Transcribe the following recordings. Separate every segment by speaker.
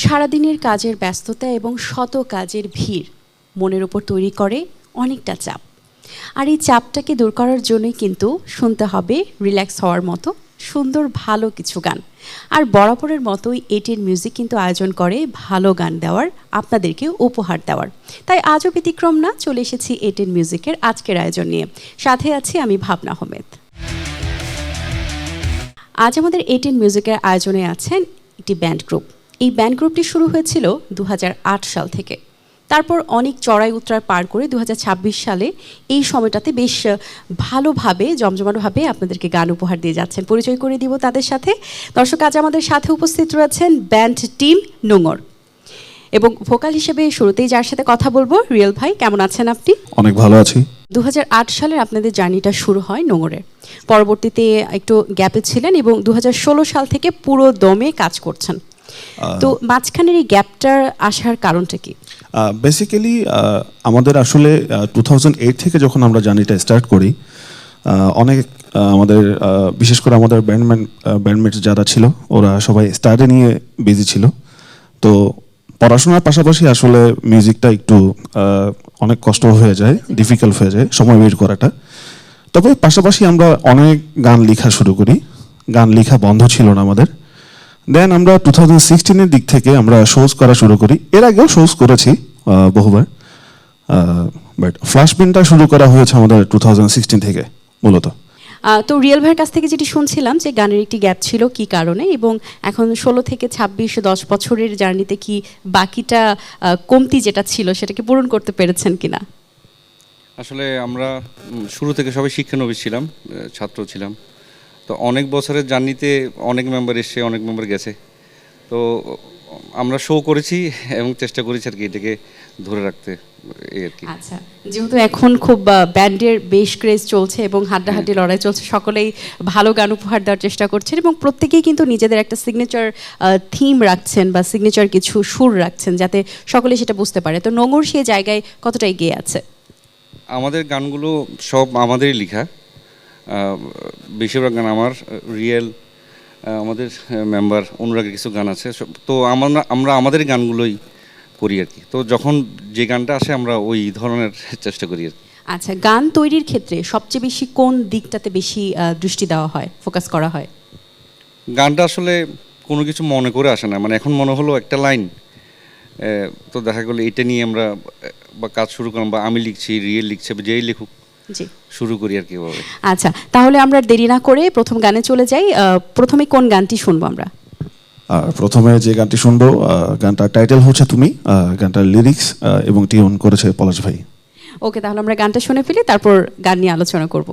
Speaker 1: সারাদিনের কাজের ব্যস্ততা এবং শত কাজের ভিড় মনের উপর তৈরি করে অনেকটা চাপ। আর এই চাপটাকে দূর করার জন্যই কিন্তু শুনতে হবে রিল্যাক্স হওয়ার মতো সুন্দর ভালো কিছু গান। আর বরাবরের মতোই এটিএন মিউজিক কিন্তু আয়োজন করে ভালো গান দেওয়ার, আপনাদেরকে উপহার দেওয়ার। তাই আজও ব্যতিক্রম না, চলে এসেছি এটিএন মিউজিকের আজকের আয়োজন নিয়ে। সাথে আছি আমি ভাবনা আহমেদ। আজ আমাদের এটিএন মিউজিকের আয়োজনে আছেন একটি ব্যান্ড গ্রুপ। এই ব্যান্ড গ্রুপটি শুরু হয়েছিল 2008 সাল থেকে। তারপর অনেক চড়াই উতরাই পার করে 2026 সালে এই সময়টাতে বেশ ভালোভাবে জমজমাটভাবে আপনাদেরকে গান উপহার দিয়ে যাচ্ছেন। পরিচয় করে দিব তাদের সাথে। দর্শক, আজ আমাদের সাথে উপস্থিত রয়েছেন ব্যান্ড টিম নোঙর এবং ভোকাল হিসেবে শুরুতেই যার সাথে কথা বলবো, রিয়েল ভাই। কেমন আছেন আপনি?
Speaker 2: অনেক ভালো আছি।
Speaker 1: 2008 সালের আপনাদের জার্নিটা শুরু হয় নোঙরের, পরবর্তীতে একটু গ্যাপে ছিলেন এবং 2016 সাল থেকে পুরো দমে কাজ করছেন। তো মাঝখানের এই গ্যাপটার আসার কারণটা কি?
Speaker 2: বেসিক্যালি আমাদের আসলে 2008 থেকে যখন আমরা জার্নিটা স্টার্ট করি, অনেক আমাদের বিশেষ করে আমাদের ব্যান্ডমেট যারা ছিল ওরা সবাই স্টাডি নিয়ে বিজি ছিল। তো পড়াশোনার পাশাপাশি আসলে মিউজিকটা একটু অনেক কষ্ট হয়ে যায়, ডিফিকাল্ট হয়ে যায় সময় বের করাটা। তবে পাশাপাশি আমরা অনেক গান লেখা শুরু করি, গান লেখা বন্ধ ছিল না আমাদের। দেন আমরা 2016-এর দিক থেকে আমরা শোজ করা শুরু করি। এর আগেও শোজ করেছি বহুবার, বাট ফ্ল্যাশ বেন্ডটা শুরু করা হয়েছে আমাদের 2016 থেকে মূলত।
Speaker 1: তো রিয়েল ভাইয়ের কাছ থেকে যেটি শুনছিলাম যে গানের একটি গ্যাপ ছিল কি কারণে, এবং এখন 16 থেকে 26 10 বছরের জার্নিতে কি বাকিটা কমতি যেটা ছিল সেটাকে পূরণ করতে পেরেছেন কিনা?
Speaker 3: আসলে আমরা শুরু থেকে সবাই শিক্ষানবিশ ছিলাম, ছাত্র ছিলাম। তো অনেক বছরের জার্নিতে অনেক মেম্বার এসছে, অনেক মেম্বার গেছে। তো আমরা শো করেছি এবং চেষ্টা করেছি আর কি এটাকে ধরে রাখতে, এই আর কি।
Speaker 1: আচ্ছা, যেহেতু এখন খুব ব্যান্ডের বেশ ক্রেজ চলছে এবং হাড্ডাহাড্ডি লড়াই চলছে, সকলেই ভালো গান উপহার দেওয়ার চেষ্টা করছেন এবং প্রত্যেকেই কিন্তু নিজেদের একটা সিগনেচার থিম রাখছেন বা সিগনেচার কিছু সুর রাখছেন যাতে সকলে সেটা বুঝতে পারে। তো নোঙর সেই জায়গায় কতটা এগিয়ে আছে?
Speaker 3: আমাদের গানগুলো সব আমাদেরই লেখা, বেশিরভাগ গান আমার। রিয়েল আমাদের মেম্বার, অনুরাগের কিছু গান আছে। তো আমরা আমাদের গানগুলোই করি আর কি। তো যখন যে গানটা আসে আমরা ওই ধরনের চেষ্টা করি আর কি।
Speaker 1: আচ্ছা, গান তৈরির ক্ষেত্রে সবচেয়ে বেশি কোন দিকটাতে বেশি দৃষ্টি দেওয়া হয়, ফোকাস করা হয়?
Speaker 3: গানটা আসলে কোনো কিছু মনে করে আসে না, মানে এখন মনে হলো একটা লাইন, তো দেখা গেলো এটা নিয়ে আমরা বা কাজ শুরু করলাম, বা আমি লিখছি, রিয়েল লিখছে, যেই লিখুক
Speaker 1: জি
Speaker 3: শুরু করি আর কি ভাবে।
Speaker 1: আচ্ছা, তাহলে আমরা দেরি না করে প্রথম গানে চলে যাই। প্রথমে কোন গানটি শুনবো আমরা?
Speaker 2: প্রথমে যে গানটি শুনবো, গানটার টাইটেল হচ্ছে তুমি। গানটার লিরিক্স এবং টিউন করেছে পলাশ ভাই।
Speaker 1: ওকে, তাহলে আমরা গানটা শুনে ফেলি, তারপর গান নিয়ে আলোচনা করব।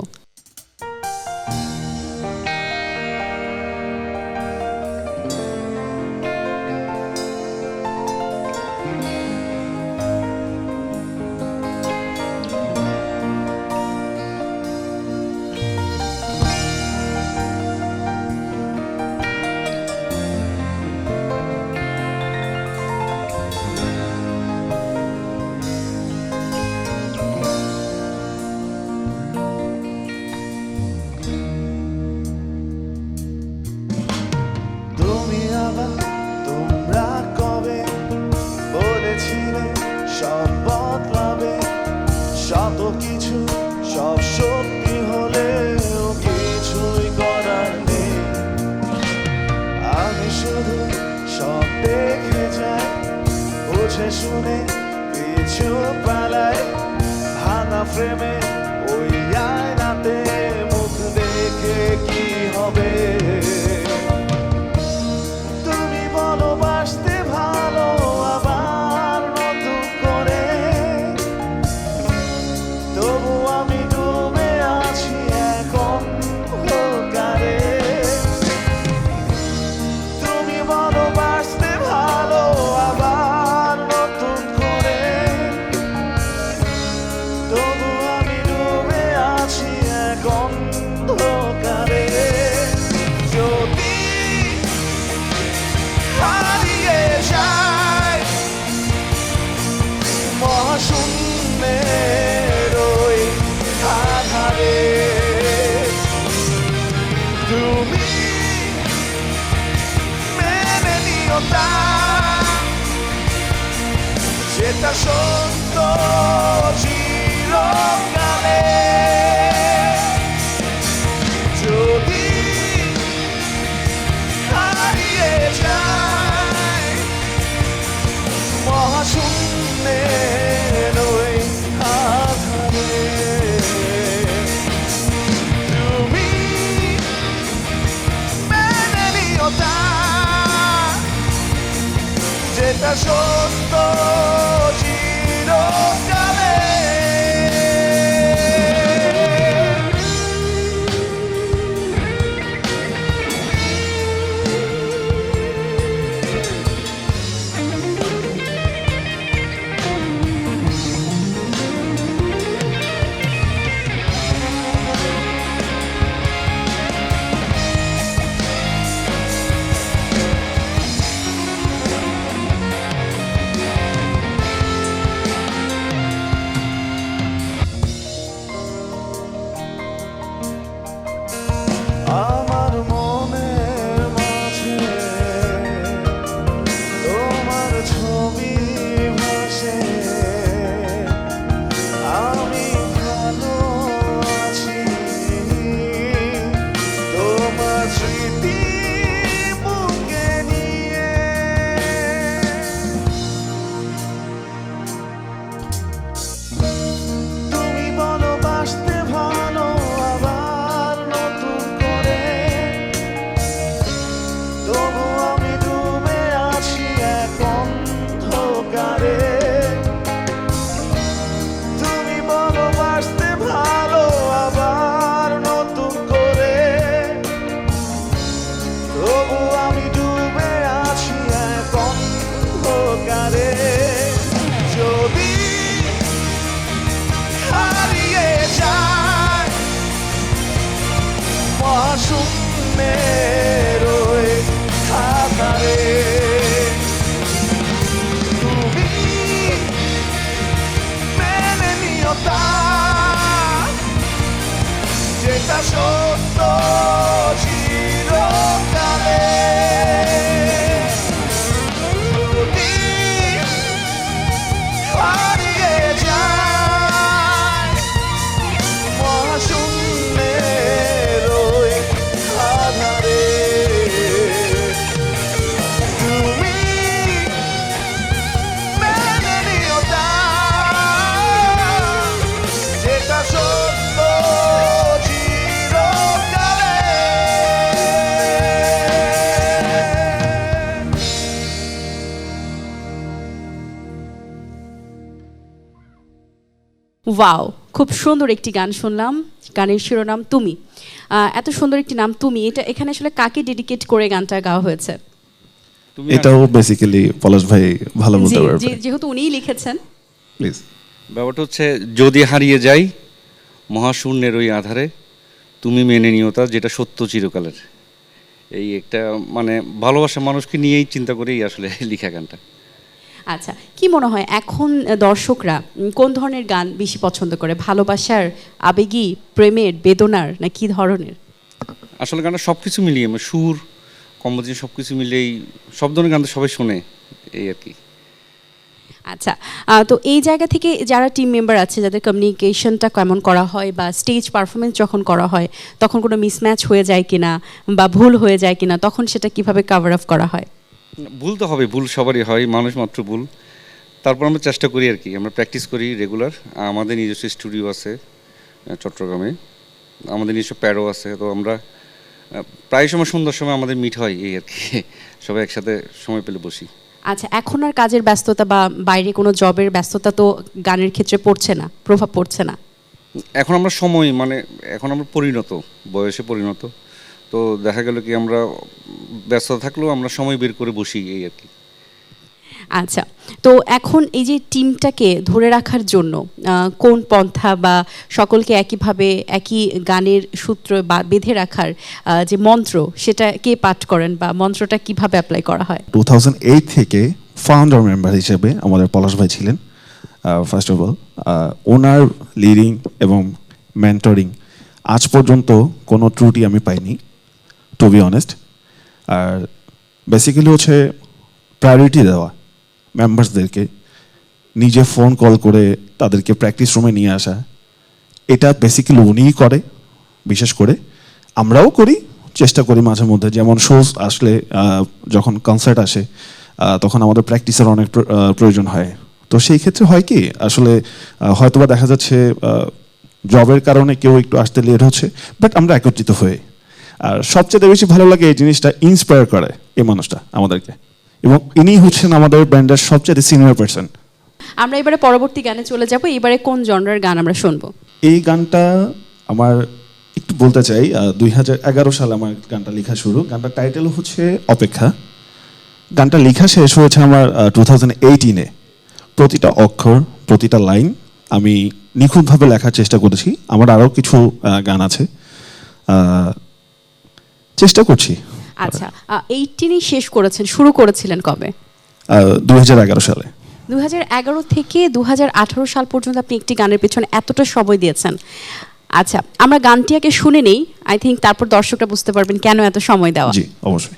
Speaker 4: তোমরা কবে বলেছিলে সব বদলাবে, শত কিছু সব সত্যি হলেও কিছুই করার নেই। আমি শুধু সব দেখে যাই, বুঝে শুনে কিছু পালাই, ভাঙা ফ্রেমে ওই আয়নাতে মুখ দেখে কি হবে। ভালোবাসতে ভালো আবার নতুন করে, তবু আমি ডুবে আছি এক অন্ধকারে। তুমি ভালোবাসতে ভালো আবার নতুন করে, তবু আমি ডুবে আছি এক অন্ধকারে। যদি হারিয়ে যায় মহাশূন্যের ওই আধারে, তুমি মেনে নিও তা যেটা সত্য চিরকালে। যদি হারিয়ে যায় মহাশূন্যের ওই আধারে, তুমি মেনে নিও তা, যেটা সত্য চিরকালে। আমার মনের মাঝে তোমার ছবি ভাসে, আমি ভালো আছি তোমার স্মৃতি বুকে নিয়ে। তুমি বলো বাসতে ভালো আবার নতুন করে, তবু আমি ডুবে আছি এক অন্ধকারে। তুমি বলো বাসতে ভালো আবার নতুন করে, তবু আমি ডুবে আছি এক অন্ধকারে। যদি হারিয়ে যায় মহাশূন্যের ওই আধারে, তুমি মেনে নিও তা, যেটা সত্য চিরকালে। যদি হারিয়ে যায় মহাশূন্যের ওই আধারে, তুমি মেনে নিও তা, যেটা সত্য চিরকালে।
Speaker 1: ওয়াও, খুব সুন্দর একটি গান শুনলাম। গানের শিরোনাম তুমি। এত সুন্দর একটি নাম তুমি, এটা এখানে আসলে কাকে ডেডিকেট করে গানটা গাওয়া হয়েছে?
Speaker 3: তুমি
Speaker 2: এটাও বেসিক্যালি পলাশ ভাই ভালো বলতে পারবে,
Speaker 1: যেহেতু উনিই লিখেছেন।
Speaker 2: প্লিজ।
Speaker 3: ব্যাপারটা হচ্ছে যদি হারিয়ে যাই মহাশূন্যের ওই আধারে, তুমি মেনে নিও তা, যেটা সত্য চিরকালের। এই একটা মানে ভালোবাসা মানুষকে নিয়েই চিন্তা করেই আসলে লিখা গানটা।
Speaker 1: আচ্ছা, কি মনে হয় এখন দর্শকরা কোন ধরনের গান বেশি পছন্দ করে? ভালোবাসার, আবেগী, প্রেমের, বেদনার, না কি ধরনের?
Speaker 3: আসলে গানটা সব কিছু মিলিয়ে সুর কম্পোজিশন সব কিছু মিলিয়েই সব ধরনের গান তো সবাই শোনে, এই আর কি।
Speaker 1: আচ্ছা, তো এই জায়গা থেকে যারা টিম মেম্বার আছে, যাদের কমিউনিকেশনটা কেমন করা হয় বা স্টেজ পারফরমেন্স যখন করা হয় তখন কোনো মিসম্যাচ হয়ে যায় কিনা বা ভুল হয়ে যায় কিনা, তখন সেটা কিভাবে কভার আপ করা হয়?
Speaker 3: ভুল তো হবে, ভুল সবারই হয়, মানুষ মাত্র ভুল। তারপর আমরা চেষ্টা করি আর কি, আমরা প্র্যাকটিস করি রেগুলার। আমাদের নিজস্ব স্টুডিও আছে চট্টগ্রামে, আমাদের নিজস্ব প্যারো আছে। তো আমরা প্রায় সময় সন্ধ্যার সময় আমাদের মিট হয়, এই আর কি, সবাই একসাথে সময় পেলে বসি।
Speaker 1: আচ্ছা, এখন আর কাজের ব্যস্ততা বা বাইরে কোনো জবের ব্যস্ততা তো গানের ক্ষেত্রে পড়ছে না, প্রভাব পড়ছে না?
Speaker 3: এখন আমরা সময় মানে এখন আমরা পরিণত, বয়সে পরিণত। তো দেখা গেল কি আমরা ব্যস্ত থাকলেও আমরা সময় বের করে বসি, এই আর কি।
Speaker 1: আচ্ছা, তো এখন এই যে টিমটাকে ধরে রাখার জন্য কোন পন্থা বা সকলকে একইভাবে একই গানের সূত্র বা বেঁধে রাখার যে মন্ত্র, সেটা কে পাঠ করেন বা মন্ত্রটা কিভাবে অ্যাপ্লাই করা হয়?
Speaker 2: 2008 থেকে ফাউন্ডার মেম্বার হিসেবে আমাদের পলাশ ভাই ছিলেন। ফার্স্ট অফ অল ওনার লিডিং এবং মেন্টরিং আজ পর্যন্ত কোনো ত্রুটি আমি পাইনি, টু বি অনেস্ট। আর বেসিক্যালি হচ্ছে প্রায়োরিটি দেওয়া মেম্বার্সদেরকে, নিজে ফোন কল করে তাদেরকে প্র্যাকটিস রুমে নিয়ে আসা, এটা বেসিক্যালি উনিই করে। বিশেষ করে আমরাও করি, চেষ্টা করি মাঝে মধ্যে, যেমন শোজ আসলে যখন কনসার্ট আসে তখন আমাদের প্র্যাকটিসের অনেক প্রয়োজন হয়। তো সেই ক্ষেত্রে হয় কি আসলে হয়তোবা দেখা যাচ্ছে জবের কারণে কেউ একটু আসতে লেট হচ্ছে, বাট আমরা একত্রিত হয়ে, আর সবচেয়ে বেশি ভালো লাগে এই জিনিসটা ইন্সপায়ার করে এই মানুষটা আমাদেরকে, এবং ইনি হচ্ছেন আমাদের ব্যান্ডের সবচেয়ে সিনিয়র পারসন।
Speaker 1: আমরা এবারে পরবর্তী গানে চলে যাব। এবারে কোন জনরার গান আমরা শুনবো?
Speaker 2: এই গানটা আমার একটু বলতে চাই, 2011 সালে আমার গানটা লেখা শুরু। গানটার টাইটেল হচ্ছে অপেক্ষা। গানটা লেখা শেষ হয়েছে আমার 2018-এ। প্রতিটা অক্ষর, প্রতিটা লাইন আমি নিখুঁতভাবে লেখার চেষ্টা করেছি। আমার আরও কিছু গান আছে, চেষ্টা করছি।
Speaker 1: আচ্ছা, 18 শেষ করেছেন, শুরু করেছিলেন কবে?
Speaker 2: 2011 সালে।
Speaker 1: 2011 থেকে 2018 সাল পর্যন্ত আপনি একটি গানের পেছনে এতটা সময় দিয়েছেন। আচ্ছা, আমরা গানটি আগে শুনে নেই, আই থিঙ্ক তারপর দর্শকরা বুঝতে পারবেন কেন এত সময় দেওয়া।
Speaker 2: জি, অবশ্যই।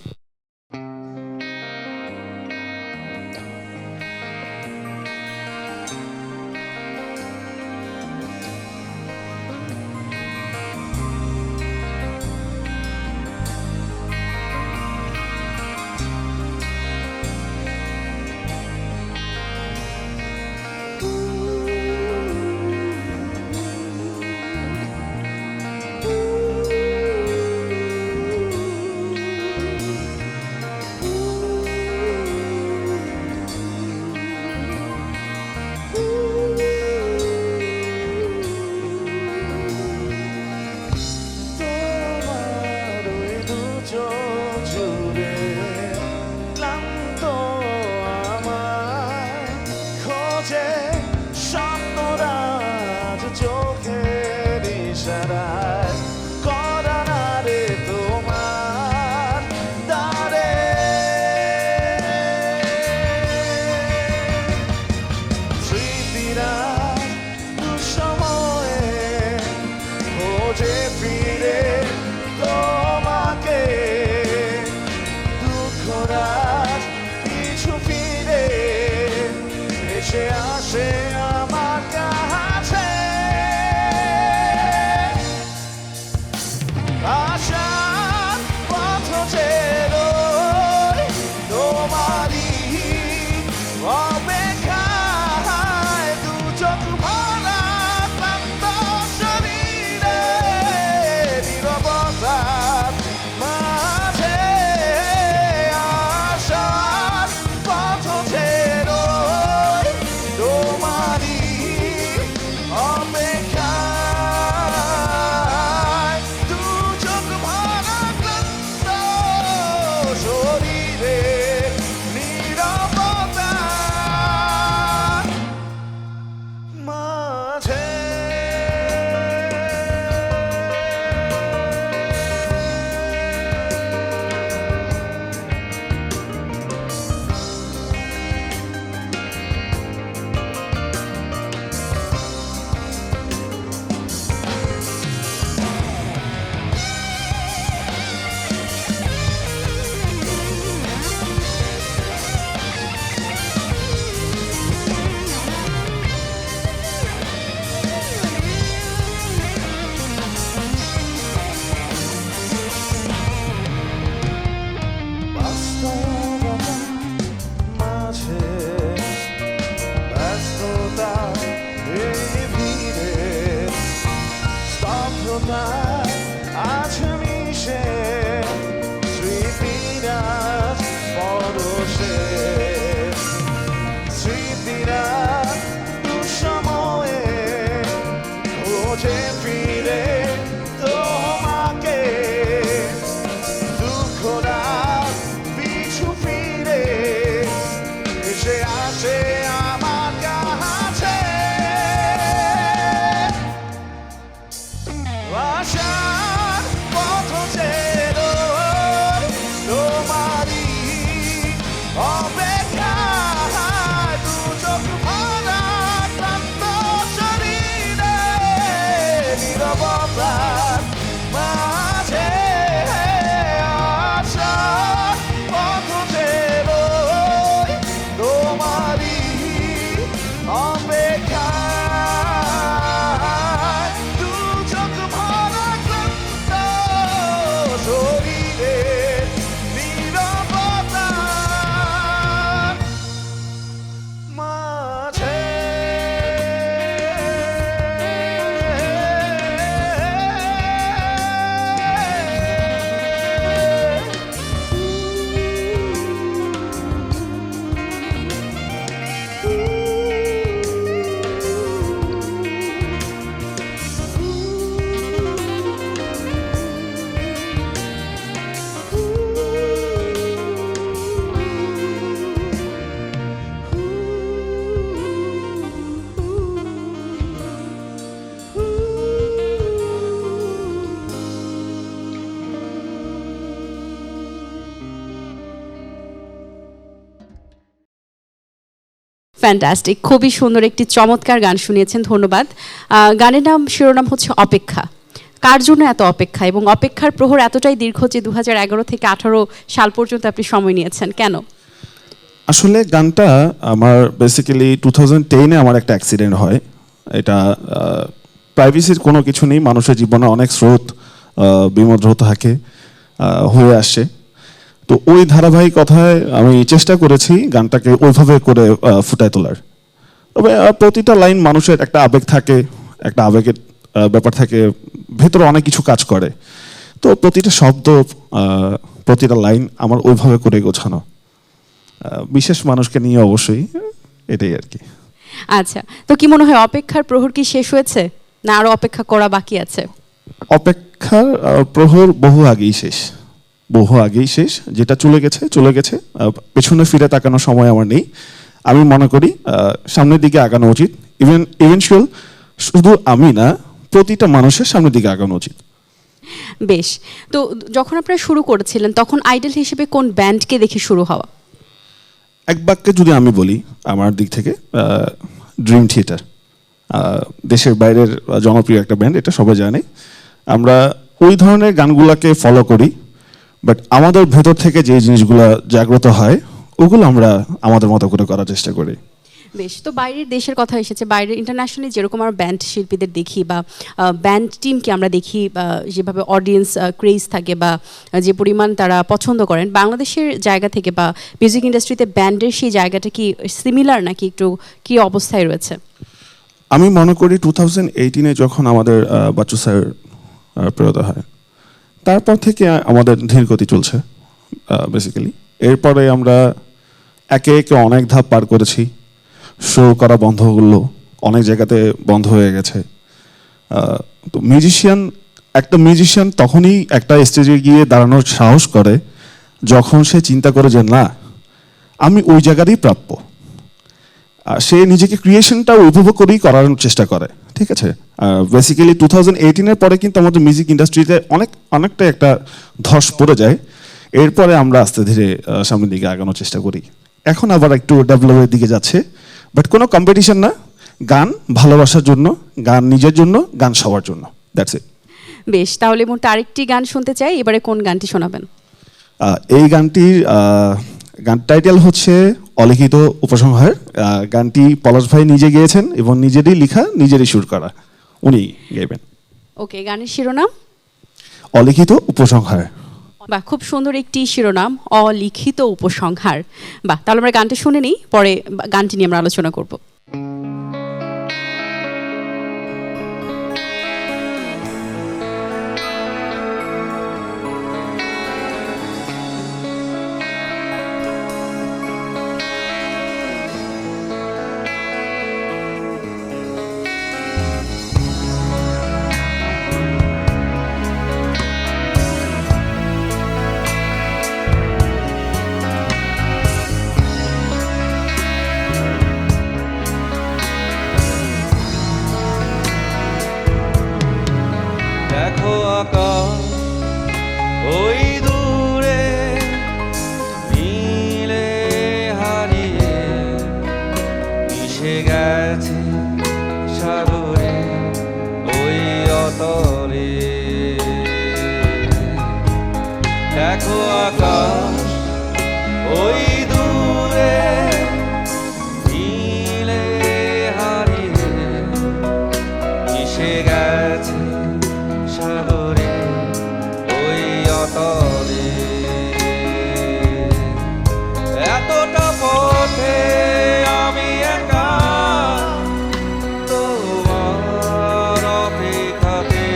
Speaker 4: তোমার ওই দু চোখ জুড়ে ক্লান্ত আমায় খোঁজে স্বপ্নরাজ চোখের ইশারায় করা না রে তোমার দ্বারে। স্মৃতিরা দুঃসময়ে খোঁজে ফিরে তোমাকে, দুঃখরাজ পিছু ফিরে এসে আসে আমার কাছে। আশার পথ চেরোই তোমারই অপেক্ষায়, দু চোখ ভরা ক্লান্ত শরীরে নীরবতার মাঝে। আশার পথ চেরোই তোমারই অপেক্ষায়, দু চোখ ভরা
Speaker 1: ফ্যান্টাস্টিক, খুবই সুন্দর একটি চমৎকার গান শুনিয়েছেন, ধন্যবাদ। গানের শিরোনাম হচ্ছে অপেক্ষা। কার জন্য এত অপেক্ষা, এবং অপেক্ষার প্রহর এতটাই দীর্ঘ যে 2011 থেকে 18 সাল পর্যন্ত আপনি সময় নিয়েছেন, কেন?
Speaker 2: আসলে গানটা আমার বেসিক্যালি 2010-এ আমার একটা অ্যাক্সিডেন্ট হয়। এটা প্রাইভেসির কোনো কিছু নেই, মানুষের জীবনে অনেক স্রোত বিমদ্র থাকে, হয়ে আসছে। তো ওই ধারাবাহিকতায় আমি চেষ্টা করেছি গানটাকে ওইভাবে করে ফুটায় তোলার। তবে প্রতিটা লাইন মানুষের একটা আবেগ থাকে, একটা আবেগের ব্যাপার থাকে, ভেতরে অনেক কিছু কাজ করে। তো প্রতিটা শব্দ, প্রতিটা লাইন আমার ওইভাবে করে গোছানো, বিশেষ মানুষকে নিয়ে অবশ্যই, এটাই আর কি।
Speaker 1: আচ্ছা, তো কি মনে হয় অপেক্ষার প্রহর কি শেষ হয়েছে, না আরো অপেক্ষা করা বাকি আছে?
Speaker 2: অপেক্ষার প্রহর বহু আগেই শেষ, বহু আগেই শেষ। যেটা চলে গেছে চলে গেছে, পেছনে ফিরে তাকানোর সময় আমার নেই। আমি মনে করি সামনের দিকে আগানো উচিত। ইভেনচুয়াল শুধু আমি না, প্রতিটা মানুষের সামনের দিকে আগানো উচিত।
Speaker 1: বেশ, তো যখন আপনারা শুরু করেছিলেন তখন আইডল হিসেবে কোন ব্যান্ডকে দেখে শুরু হওয়া?
Speaker 2: এক বাক্যে যদি আমি বলি আমার দিক থেকে, ড্রিম থিয়েটার দেশের বাইরের জনপ্রিয় একটা ব্যান্ড, এটা সবাই জানে। আমরা ওই ধরনের গানগুলোকে ফলো করি, বাট আমাদের ভেতর থেকে যে জিনিসগুলো জাগ্রত হয় ওগুলো আমরা আমাদের মতো করে করার চেষ্টা করি।
Speaker 1: বেশ, তো বাইরের দেশের কথা এসেছে, বাইরের ইন্টারন্যাশনালি যেরকম আমরা ব্যান্ড শিল্পীদের দেখি বা ব্যান্ড টিমকে আমরা দেখি, বা যেভাবে অডিয়েন্স ক্রেজ থাকে বা যে পরিমাণ তারা পছন্দ করেন, বাংলাদেশের জায়গা থেকে বা মিউজিক ইন্ডাস্ট্রিতে ব্যান্ডের সেই জায়গাটা কি সিমিলার, নাকি একটু কি অবস্থায় রয়েছে?
Speaker 2: আমি মনে করি 2018-এ যখন আমাদের বাচ্চু স্যার প্রয়াত হয়, তারপর থেকে আমাদের ধীরগতি চলছে বেসিক্যালি। এরপরে আমরা একে একে অনেক ধাপ পার করেছি, শো করা বন্ধ হলো, অনেক জায়গাতে বন্ধ হয়ে গেছে। তো একটা মিউজিশিয়ান তখনই একটা স্টেজে গিয়ে দাঁড়ানোর সাহস করে যখন সে চিন্তা করে যে না, আমি ওই জায়গারই প্রাপ্য। সে নিজেকে ক্রিয়েশনটা উপভোগ করেই করার চেষ্টা করে, ঠিক আছে? বেসিক্যালি 2018-এর পরে কিন্তু আমাদের মিউজিক ইন্ডাস্ট্রিতে অনেকটা একটা ধস পড়ে যায়। এরপরে আমরা আস্তে ধীরে সামনের দিকে আগানোর চেষ্টা করি। এখন আবার একটু ডেভেলপের দিকে যাচ্ছে, বাট কোনো কম্পিটিশন না। গান ভালোবাসার জন্য, গান নিজের জন্য, গান সবার জন্য, দ্যাটস ইট।
Speaker 1: বেশ, তাহলে মোট আরেকটি গান শুনতে চাই, এবারে কোন গানটি শোনাবেন?
Speaker 2: এই গানটির গান টাইটেল হচ্ছে অলিখিত উপসংহার। গানটি পলাশ ভাই নিজে গেয়েছেন এবং নিজেরই লেখা, নিজেরই সুর করা, উনি গাইবেন।
Speaker 1: ওকে, গানের শিরোনাম
Speaker 2: অলিখিত উপসংহার।
Speaker 1: বাহ, খুব সুন্দর একটি শিরোনাম, অলিখিত উপসংহার। বাহ, তাহলে আমরা গানটা শুনে নিই, পরে গানটি নিয়ে আমরা আলোচনা করব।
Speaker 4: দেখো আকাশ ওই দূরে নীলে হারিয়ে মিশে গেছে সাগরে ওই অতলে। দেখো আকাশ ওই দূরে নীলে হারিয়ে মিশে গেছে সাগরে ওই অতলে। এতটা পথে আমি একা তোমার অপেক্ষাতে,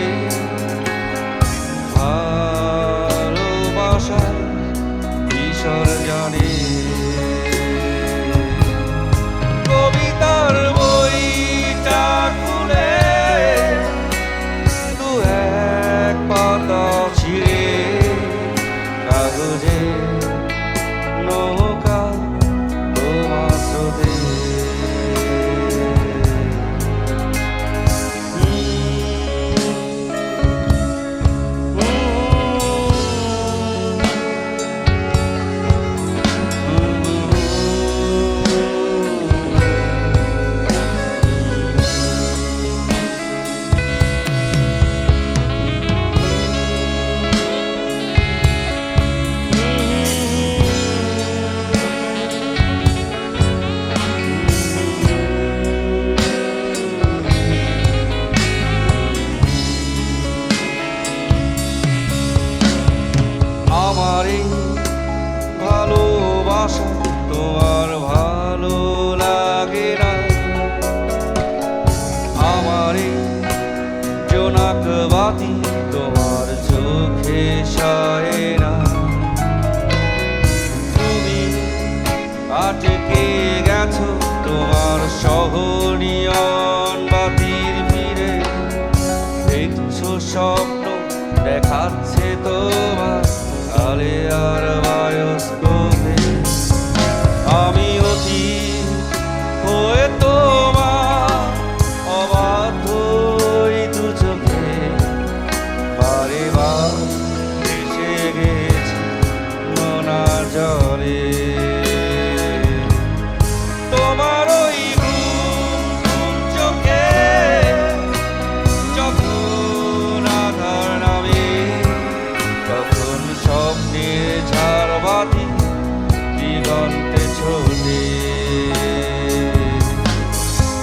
Speaker 4: ভালোবাসা বিসর্জনে আমার এই ভালোবাসা তোমার ভালো লাগে না, আমার এই জোনাক বাতি তোমার চোখে সায় না। তুমি আটকে গেছো তোমার সহনীয়ন বাতির ভিড়ে, দেখছো স্বপ্ন দেখাচ্ছে তোমার আলে আর বায়োস্কোপে। আমি অতীত হয়ে তোমার অবাধ্য দু চোখে বারে বার এসে গেছি নোনা জলে। তোমার ওই ঘুম চোখে যখন আধার নামে, তখন স্বপ্নের ঝাড়বাতি দিগন্তে ছোটে।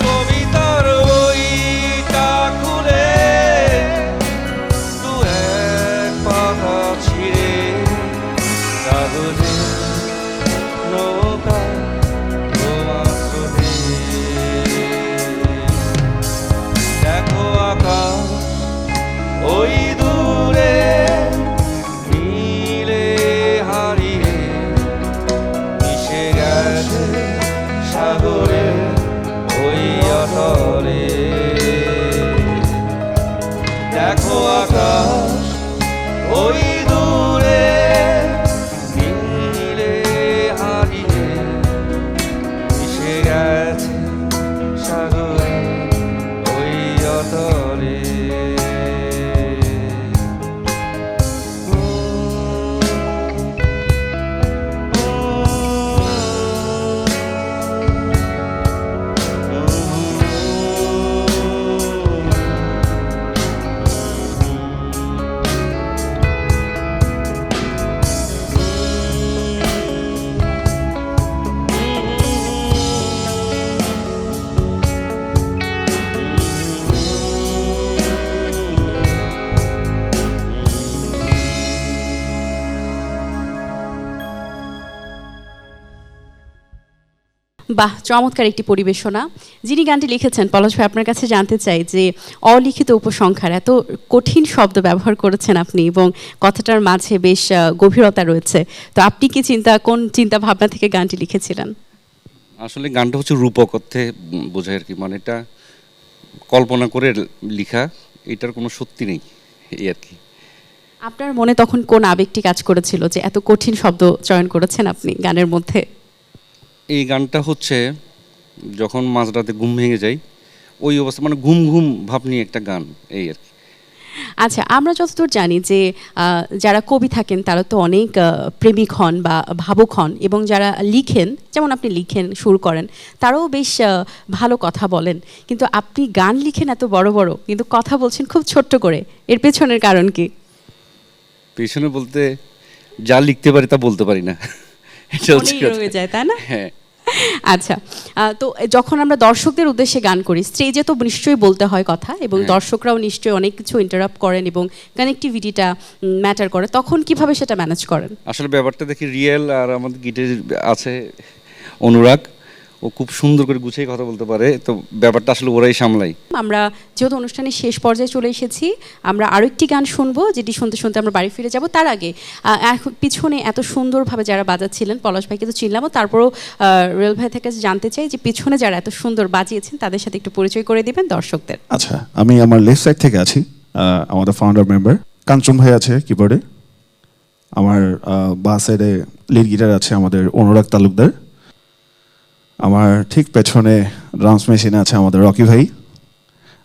Speaker 4: কবিতার বইটা খুলে দু এক পাতা ছিঁড়ে, কাগজে নৌকা তোমার স্রোতে। দেখো আকাশ ওই দূরে নীলে হারিয়ে মিশে গেছে সাগরে ওই অতলে। দেখো আকাশ ওই দূরে নীলে হারিয়ে মিশে গেছে সাগরে ওই অতলে।
Speaker 1: বাহ, চমৎকার একটি পরিবেশনা। যিনি গানটি লিখেছেন পলাশ ভাই, আপনার কাছে জানতে চাই যে অলিখিত উপসংহার এত কঠিন শব্দ ব্যবহার করেছেন আপনি এবং কথাটার মাঝে বেশ গভীরতা রয়েছে, তো আপনি কি কোন চিন্তা ভাবনা থেকে গানটি লিখেছিলেন?
Speaker 3: আসলে গানটা হচ্ছে রূপক অর্থে বোঝায় আর কি, মানে এটা কল্পনা করে লেখা, এটার কোনো সত্যি নেই এই আর কি।
Speaker 1: আপনার মনে তখন কোন আবেগটি কাজ করেছিল যে এত কঠিন শব্দ চয়ন করেছেন আপনি গানের মধ্যে?
Speaker 3: এই গানটা হচ্ছে যখন মাঝরাতে ঘুম ভেঙে যায় ওই অবস্থা, মানে ঘুম ঘুম ভাব নিয়ে একটা গান এই আর কি।
Speaker 1: আচ্ছা, আমরা যতদূর জানি যে যারা কবি থাকেন তারা তো অনেক প্রেমিক হন বা ভাবুক হন, এবং যারা লিখেন, যেমন আপনি লিখেন সুর করেন, তারাও বেশ ভালো কথা বলেন, কিন্তু আপনি গান লিখেন এত বড় বড় কিন্তু কথা বলছেন খুব ছোট্ট করে, এর পেছনের কারণ কি?
Speaker 3: পেছনে বলতে যা লিখতে পারি তা বলতে পারি না, এটা হচ্ছে
Speaker 1: মনেই রয়ে যায়, তাই না?
Speaker 3: হ্যাঁ।
Speaker 1: আচ্ছা, তো যখন আমরা দর্শকদের উদ্দেশ্যে গান করি, স্টেজে তো নিশ্চয়ই বলতে হয় কথা, এবং দর্শকরাও নিশ্চয়ই অনেক কিছু ইন্টারাপ্ট করেন এবং কানেক্টিভিটিটা ম্যাটার করে, তখন কিভাবে সেটা ম্যানেজ করেন?
Speaker 3: আসলে ব্যাপারটা দেখি রিয়েল, আর আমাদের গিটার আছে অনুরাগ, ও খুব সুন্দর করে গুছিয়ে কথা বলতে পারে, তো ব্যাপারটা আসলে ওরাই সামলাই।
Speaker 1: আমরা যেহেতু অনুষ্ঠানের শেষ পর্যায়ে চলে এসেছি, আমরা আরও একটি গান শুনবো, যেটি শুনতে শুনতে আমরা বাড়ি ফিরে যাব। তার আগে পিছনে এত সুন্দরভাবে যারা বাজাচ্ছিলেন, পলাশ ভাইকে তো চিনলামও, তারপরও রেল ভাই থেকে জানতে চাই যে পিছনে যারা এত সুন্দর বাজিয়েছেন তাদের সাথে একটু পরিচয় করে দিবেন দর্শকদের।
Speaker 2: আচ্ছা, আমি আমার লেফট সাইড থেকে আছি, আমাদের ফাউন্ডার মেম্বার কাঞ্চন ভাই আছে কিবোর্ডে, আমার বাঁ সাইডে লিড গিটার আছে আমাদের অনুরাগ তালুকদার, আমার ঠিক পেছনে ড্রামস মেশিনে আছে আমাদের রকি ভাই,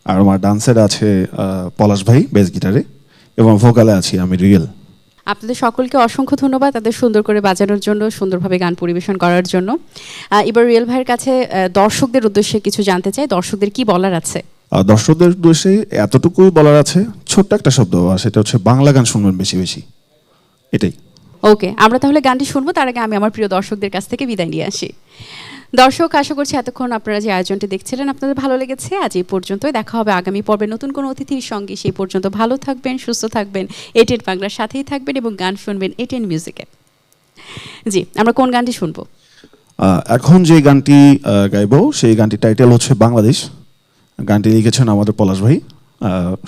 Speaker 2: আর আমার ডান সাইডে আছে পলাশ ভাই বেস গিটারে, এবং ভোকালে আছি আমি রিয়েল।
Speaker 1: আপনাদের সকলকে অসংখ্য ধন্যবাদ তাদের সুন্দর করে বাজানোর জন্য, সুন্দরভাবে গান পরিবেশন করার জন্য। এবার রিয়েল ভাইয়ের কাছে দর্শকদের উদ্দেশ্যে কিছু জানতে চাই, দর্শকদের কি বলার আছে?
Speaker 2: দর্শকদের উদ্দেশ্যে এতটুকুই বলার আছে, ছোট্ট একটা শব্দ, আর সেটা হচ্ছে বাংলা গান শুনবেন বেশি বেশি, এটাই।
Speaker 1: ওকে, আমরা তাহলে গানটি শুনবো, তার আগে আমি আমার প্রিয় দর্শকদের কাছ থেকে বিদায় নিয়ে আসি। দর্শক, আশা করছি এতক্ষণ আপনারা যে আয়োজনটি দেখছিলেন আপনাদের ভালো লেগেছে। আজ এই পর্যন্তই, দেখা হবে আগামী পর্বে নতুন কোনো অতিথির সঙ্গে। সেই পর্যন্ত ভালো থাকবেন, সুস্থ থাকবেন, এটিএন বাংলার সাথেই থাকবেন এবং গান শুনবেন এটিএন মিউজিকে। জি, আমরা কোন গানটি শুনবো?
Speaker 2: এখন যে গানটি গাইবো সেই গানটির টাইটেল হচ্ছে বাংলাদেশ। গানটি লিখেছেন আমাদের পলাশ ভাই,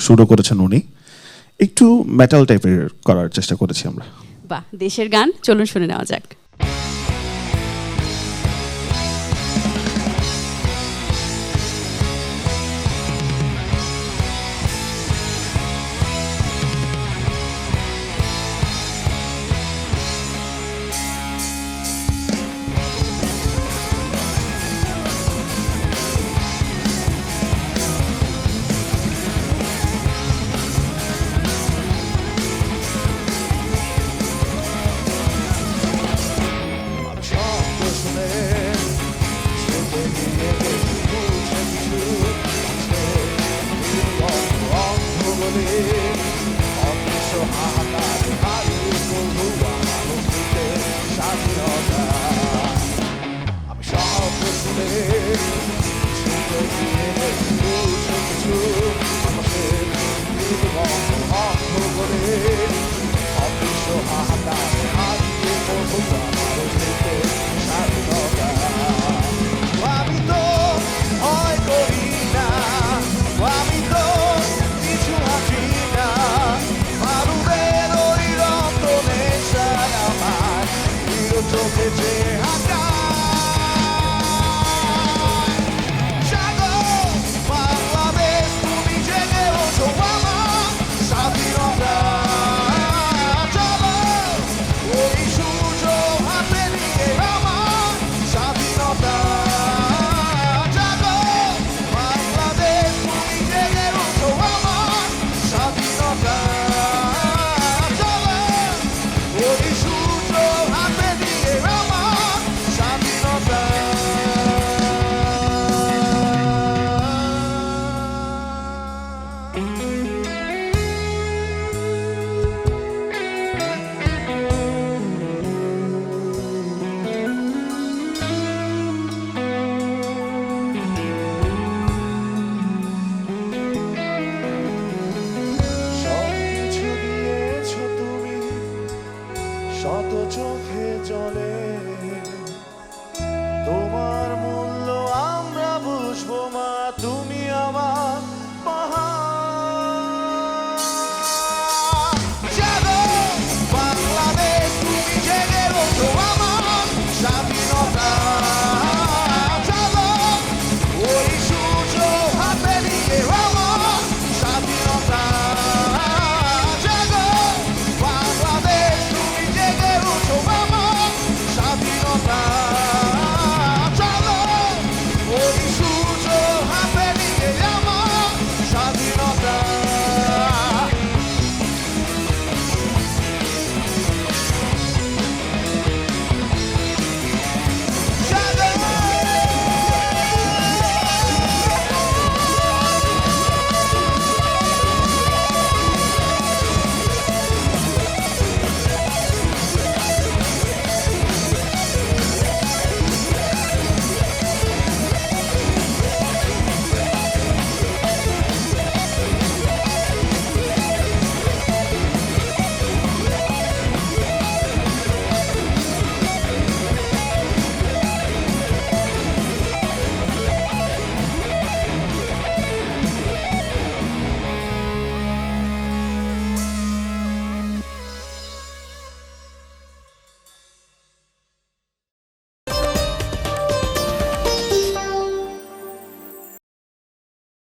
Speaker 2: সুরও করেছেন উনি। একটু মেটাল টাইপের করার চেষ্টা করেছি আমরা।
Speaker 1: বাহ, দেশের গান, চলুন শুনে নেওয়া যাক।
Speaker 4: শব্দ শুনে শুনতে গিয়ে বুঝে কিছু অন্ধ বলে অদৃশ্য হাহাকার হারিয়ে বন্ধু আমার অস্তিত্বে স্বাধীনতা। আমি শব্দ শুনে শুনতে গিয়ে বুঝে কিছু আমাদের অন্ধ বলে অদৃশ্য হাহাকার হারিয়ে বন্ধু আমার অস্তিত্বে স্বাধীনতা। আমি তো ভয় করি না, আমি তো কিছু আছি না, মারুদের ওই রক্ত নেশায় আমার প্রিয় চোখে যে হাঁটা জাগো বাংলাদেশ, তুমি জেগে ওঠো আমার স্বাধীনতা। চলো ওই সূর্য হাতে নিয়ে আমার স্বাধীনতা। জাগো বাংলাদেশ, তুমি জেগে ওঠো আমার স্বাধীনতা। চলো ওই সূর্য হাতে নিয়ে আমার স্বাধীনতা। সবকিছু দিয়েছো তুমি শত চোখে জলে।